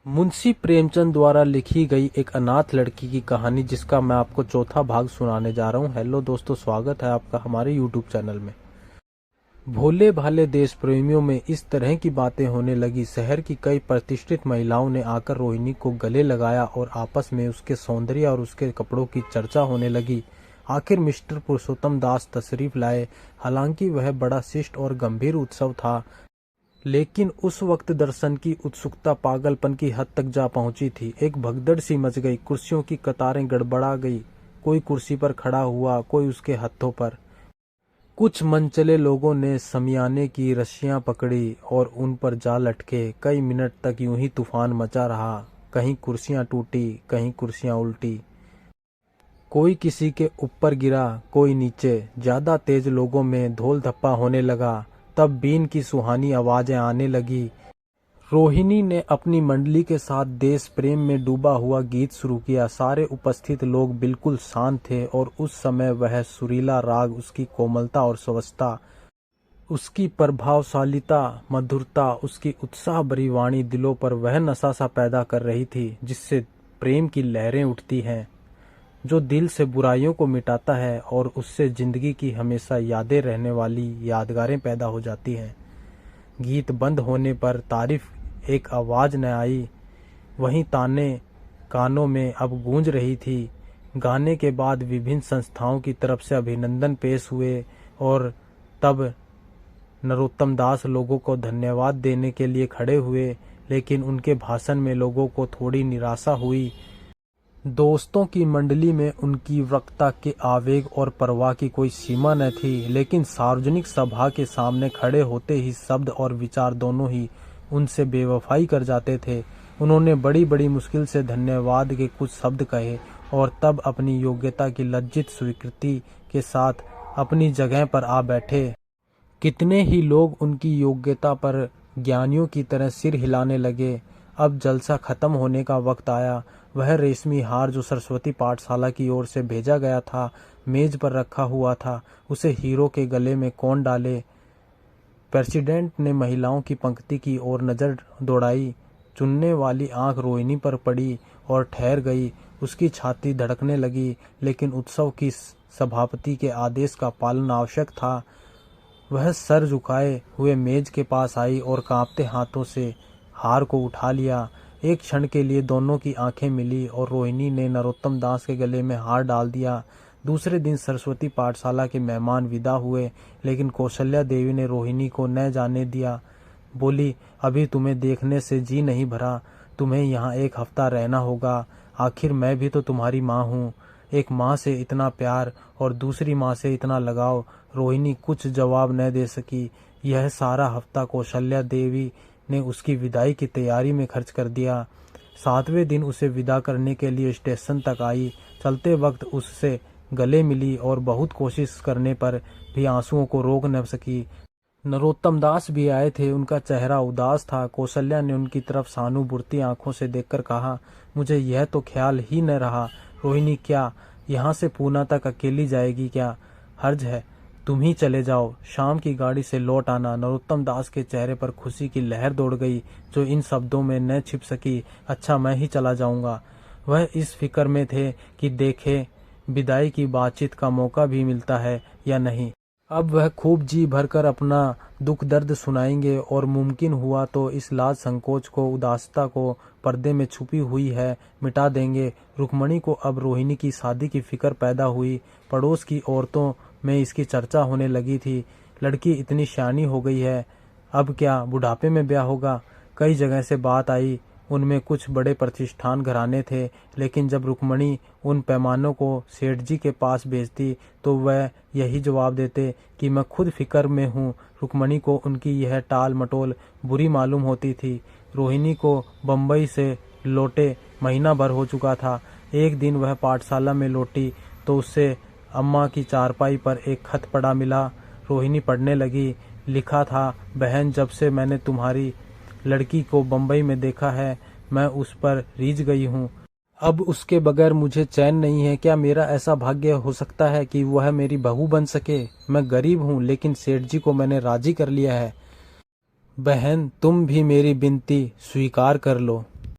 मुंशी प्रेमचंद द्वारा लिखी गई एक अनाथ लड़की की कहानी जिसका मैं आपको चौथा भाग सुनाने जा रहा हूँ। हेलो दोस्तों, स्वागत है आपका हमारे यूट्यूब चैनल में। भोले भाले देश प्रेमियों में इस तरह की बातें होने लगी। शहर की कई प्रतिष्ठित महिलाओं ने आकर रोहिणी को गले लगाया और आपस में उसके सौंदर्य और उसके कपड़ों की चर्चा होने लगी। आखिर मिस्टर पुरुषोत्तम दास तशरीफ लाए। हालांकि वह बड़ा शिष्ट और गंभीर उत्सव था, लेकिन उस वक्त दर्शन की उत्सुकता पागलपन की हद तक जा पहुंची थी। एक भगदड़ सी मच गई, कुर्सियों की कतारें गड़बड़ा गई। कोई कुर्सी पर खड़ा हुआ, कोई उसके हाथों पर। कुछ मनचले लोगों ने शमियाने की रस्सियां पकड़ी और उन पर जा लटके। कई मिनट तक यूं ही तूफान मचा रहा। कहीं कुर्सियां टूटी, कहीं कुर्सियां उल्टी। कोई किसी के ऊपर गिरा, कोई नीचे। ज्यादा तेज लोगों में धोल धप्पा होने लगा। तब बीन की सुहानी आवाजें आने लगी। रोहिणी ने अपनी मंडली के साथ देश प्रेम में डूबा हुआ गीत शुरू किया। सारे उपस्थित लोग बिल्कुल शांत थे और उस समय वह सुरीला राग, उसकी कोमलता और स्वच्छता, उसकी प्रभावशालीता, मधुरता, उसकी उत्साह भरी वाणी दिलों पर वह नशा सा पैदा कर रही थी जिससे प्रेम की लहरें उठती हैं, जो दिल से बुराइयों को मिटाता है और उससे जिंदगी की हमेशा यादें रहने वाली यादगारें पैदा हो जाती हैं। गीत बंद होने पर तारीफ एक आवाज न आई, वहीं ताने कानों में अब गूंज रही थी। गाने के बाद विभिन्न संस्थाओं की तरफ से अभिनंदन पेश हुए और तब नरोत्तम दास लोगों को धन्यवाद देने के लिए खड़े हुए, लेकिन उनके भाषण में लोगों को थोड़ी निराशा हुई। दोस्तों की मंडली में उनकी वक्ता के आवेग और परवाह की कोई सीमा न थी, लेकिन सार्वजनिक सभा के सामने खड़े होते ही शब्द और विचार दोनों ही उनसे बेवफाई कर जाते थे। उन्होंने बड़ी बड़ी मुश्किल से धन्यवाद के कुछ शब्द कहे और तब अपनी योग्यता की लज्जित स्वीकृति के साथ अपनी जगह पर आ बैठे। कितने ही लोग उनकी योग्यता पर ज्ञानियों की तरह सिर हिलाने लगे। अब जलसा खत्म होने का वक्त आया। वह रेशमी हार जो सरस्वती पाठशाला की ओर से भेजा गया था, मेज पर रखा हुआ था। उसे हीरो के गले में कौन डाले? प्रेसिडेंट ने महिलाओं की पंक्ति की ओर नजर दौड़ाई। चुनने वाली आंख रोहिणी पर पड़ी और ठहर गई। उसकी छाती धड़कने लगी, लेकिन उत्सव की सभापति के आदेश का पालन आवश्यक था। वह सर झुकाए हुए मेज के पास आई और कांपते हाथों से हार को उठा लिया। एक क्षण के लिए दोनों की आंखें मिली और रोहिणी ने नरोत्तम दास के गले में हार डाल दिया। दूसरे दिन सरस्वती पाठशाला के मेहमान विदा हुए, लेकिन कौशल्या देवी ने रोहिणी को न जाने दिया। बोली, अभी तुम्हें देखने से जी नहीं भरा। तुम्हें यहाँ एक हफ्ता रहना होगा। आखिर मैं भी तो तुम्हारी माँ हूँ। एक माँ से इतना प्यार और दूसरी माँ से इतना लगाव। रोहिणी कुछ जवाब न दे सकी। यह सारा हफ्ता कौशल्या देवी ने उसकी विदाई की तैयारी में खर्च कर दिया। 7वें दिन उसे विदा करने के लिए स्टेशन तक आई। चलते वक्त उससे गले मिली और बहुत कोशिश करने पर भी आंसुओं को रोक न सकी। नरोत्तम दास भी आए थे। उनका चेहरा उदास था। कौशल्या ने उनकी तरफ सहानुभूति आंखों से देखकर कहा, मुझे यह तो ख्याल ही न रहा। रोहिणी, क्या यहाँ से पूना तक अकेली जाएगी क्या? हर्ज है, तुम ही चले जाओ। शाम की गाड़ी से लौट आना। नरोत्तम दास के चेहरे पर खुशी की लहर दौड़ गई, जो इन शब्दों में न छिप सकी। अच्छा, मैं ही चला जाऊंगा। वह इस फिक्र में थे कि देखे विदाई की बातचीत का मौका भी मिलता है या नहीं। अब वह खूब जी भरकर अपना दुख दर्द सुनाएंगे और मुमकिन हुआ तो इस लाज संकोच को, उदासता को पर्दे में छुपी हुई है, मिटा देंगे। रुक्मणी को अब रोहिणी की शादी की फिक्र पैदा हुई। पड़ोस की औरतों में इसकी चर्चा होने लगी थी। लड़की इतनी सियानी हो गई है, अब क्या बुढ़ापे में ब्याह होगा? कई जगह से बात आई। उनमें कुछ बड़े प्रतिष्ठान घराने थे, लेकिन जब रुक्मणी उन पैमानों को सेठ जी के पास भेजती तो वह यही जवाब देते कि मैं खुद फिक्र में हूँ। रुक्मणी को उनकी यह टाल मटोल बुरी मालूम होती थी। रोहिणी को बम्बई से लौटे महीना भर हो चुका था। एक दिन वह पाठशाला में लौटी तो उससे अम्मा की चारपाई पर एक खत पड़ा मिला। रोहिणी पढ़ने लगी। लिखा था, बहन, जब से मैंने तुम्हारी लड़की को बम्बई में देखा है, मैं उस पर रीझ गई हूँ। अब उसके बगैर मुझे चैन नहीं है। क्या मेरा ऐसा भाग्य हो सकता है कि वह मेरी बहू बन सके? मैं गरीब हूँ, लेकिन सेठ जी को मैंने राजी कर लिया है। बहन, तुम भी मेरी विनती स्वीकार कर लो।